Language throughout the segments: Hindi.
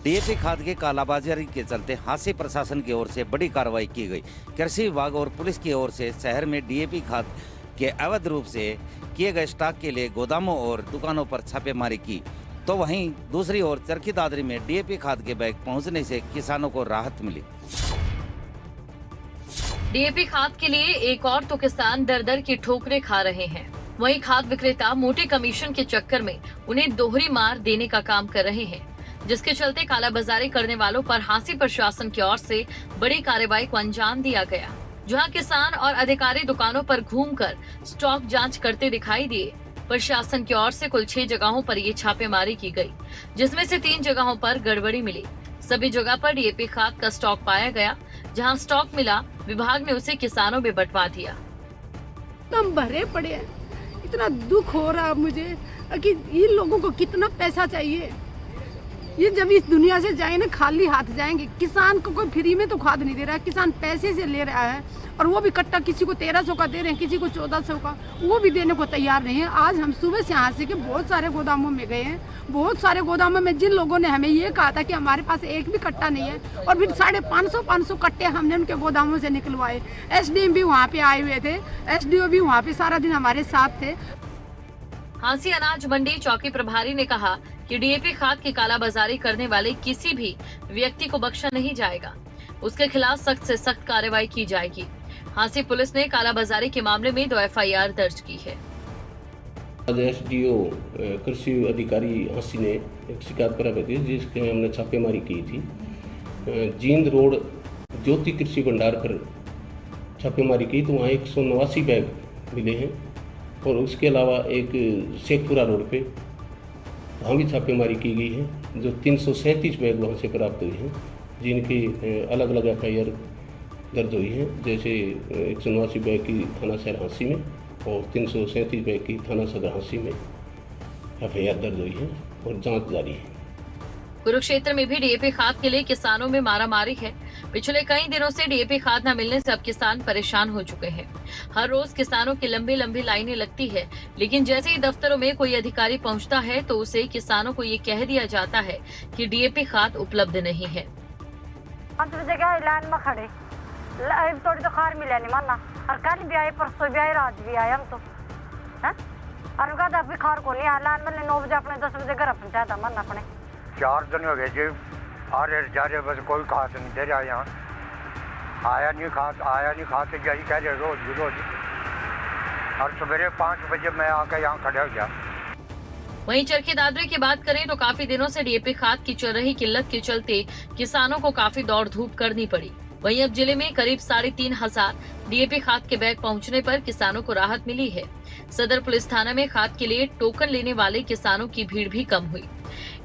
डीएपी खाद की कालाबाजारी के चलते हांसी प्रशासन की ओर से बड़ी कार्रवाई की गई। कृषि विभाग और पुलिस की ओर से शहर में डीएपी खाद के अवैध रूप से किए गए स्टॉक के लिए गोदामों और दुकानों पर छापेमारी की, तो वहीं दूसरी ओर चरखी दादरी में डीएपी खाद के बैग पहुंचने से किसानों को राहत मिली। डीएपी खाद के लिए एक और तो किसान दर दर की ठोकरें खा रहे हैं, वहीं खाद विक्रेता मोटे कमीशन के चक्कर में उन्हें दोहरी मार देने का काम कर रहे हैं, जिसके चलते कालाबाजारी करने वालों पर हांसी प्रशासन की ओर से बड़ी कार्रवाई को अंजाम दिया गया। जहां किसान और अधिकारी दुकानों पर घूमकर स्टॉक जांच करते दिखाई दिए। प्रशासन की ओर से कुल 6 जगहों पर ये छापेमारी की गई, जिसमें से 3 जगहों पर गड़बड़ी मिली। सभी जगह पर डीएपी खाद का स्टॉक पाया गया। जहां स्टॉक मिला, विभाग ने उसे किसानों में बंटवा दिया। हम भरे पड़े हैं, इतना दुख हो रहा मुझे कि इन लोगों को कितना पैसा चाहिए। ये जब इस दुनिया से जाए ना, खाली हाथ जाएंगे। किसान को कोई फ्री में तो खाद नहीं दे रहा है, किसान पैसे से ले रहा है, और वो भी कट्टा किसी को 1300 का दे रहे हैं, किसी को 1400 का, वो भी देने को तैयार नहीं है। आज हम सुबह से यहाँ से के बहुत सारे गोदामों में गए हैं, बहुत सारे गोदामों में जिन लोगों ने हमें ये कहा था कि हमारे पास एक भी कट्टा नहीं है, और फिर 550 कट्टे हमने उनके गोदामों से निकलवाए। एसडीएम भी वहाँ पे आए हुए थे, एसडीओ भी वहाँ पे सारा दिन हमारे साथ थे। हांसी अनाज मंडी चौकी प्रभारी ने कहा कि डीएपी खाद की कालाबाजारी करने वाले किसी भी व्यक्ति को बख्शा नहीं जाएगा, उसके खिलाफ सख्त से सख्त कार्रवाई की जाएगी। हांसी पुलिस ने कालाबाजारी के मामले में 2 एफआईआर दर्ज की है। एसडीओ कृषि अधिकारी हांसी ने एक शिकायत प्राप्त की, जिसके हमने छापेमारी की थी। जींद रोड ज्योति कृषि भंडार पर छापेमारी की तो वहाँ 189 बैग मिले हैं, और उसके अलावा एक शेखपुरा रोड पे वहाँ भी छापेमारी की गई है, जो 337 बैग वहाँ से प्राप्त हुए हैं, जिनकी अलग अलग एफआईआर दर्ज हुई है। जैसे 189 बैग की थाना शहर हांसी में और 337 बैग की थाना सदर हांसी में एफआईआर दर्ज हुई है और जांच जारी है। कुरुक्षेत्र में भी डीएपी खाद के लिए किसानों में मारामारी है। पिछले कई दिनों से डीएपी खाद न मिलने से अब किसान परेशान हो चुके हैं। हर रोज किसानों की लंबी लंबी लाइनें लगती है, लेकिन जैसे ही दफ्तरों में कोई अधिकारी पहुंचता है तो उसे किसानों को ये कह दिया जाता है कि डीएपी खाद उपलब्ध नहीं है। 5 बजे गए लाइन में खड़े, थोड़ी तो खार मिला नहीं माना, और कल भी आए, परसों भी आए, रात भी आए हम तो है? और उनका अभी खार को नहीं आया। लाइन में 9 बजे अपने 10 बजे घर पहुंचाया था मन अपने। 4 दिन हो गए जी, आ रहे जा रहे, बस कोई खाद नहीं दे रहा। यहाँ आया नहीं खाते यही कह रहे रोज। और सवेरे 5 बजे मैं आकर यहाँ खड़े हो गया। वहीं चरखी दादरी की बात करें तो काफी दिनों से डीएपी खाद की चल रही किल्लत के चलते किसानों को काफी दौड़ धूप करनी पड़ी। वहीं अब जिले में करीब 3,500 डीएपी खाद के बैग पहुंचने पर किसानों को राहत मिली है। सदर पुलिस थाना में खाद के लिए टोकन लेने वाले किसानों की भीड़ भी कम हुई।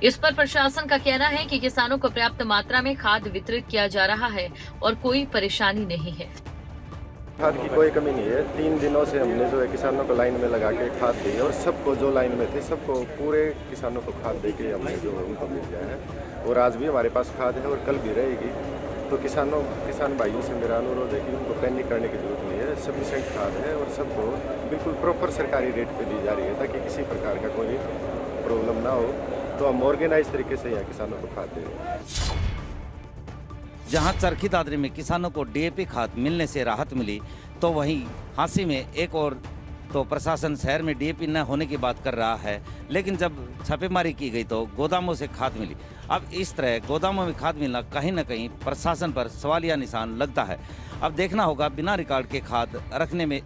इस पर प्रशासन का कहना है कि किसानों को पर्याप्त मात्रा में खाद वितरित किया जा रहा है और कोई परेशानी नहीं है। खाद की कोई कमी नहीं है। 3 दिनों से हमने जो है किसानों को लाइन में लगा के खाद दी, और सबको जो लाइन में थे सबको, पूरे किसानों को खाद दे के हमने जो उनको मिल गया है। और आज भी हमारे पास खाद है और कल भी रहेगी। तो किसान भाइयों से मेरा अनुरोध है कि उनको पैनिक करने की जरूरत नहीं है। सफिशिएंट खाद है और सबको बिल्कुल प्रॉपर सरकारी रेट पे दी जा रही है, ताकि किसी प्रकार का कोई प्रॉब्लम ना हो। तो हम ऑर्गेनाइज तरीके से यहाँ किसानों को खाद दे रहे हैं। जहां चरखी दादरी में किसानों को डीएपी खाद मिलने से राहत मिली, तो वहीं हांसी में एक और तो प्रशासन शहर में डीएपी न होने की बात कर रहा है, लेकिन जब छापेमारी की गई तो गोदामों से खाद मिली। अब इस तरह गोदामों में खाद मिलना कहीं न कहीं प्रशासन पर सवालिया निशान लगता है। अब देखना होगा बिना रिकॉर्ड के खाद रखने में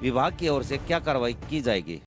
विभाग की ओर से क्या कार्रवाई की जाएगी।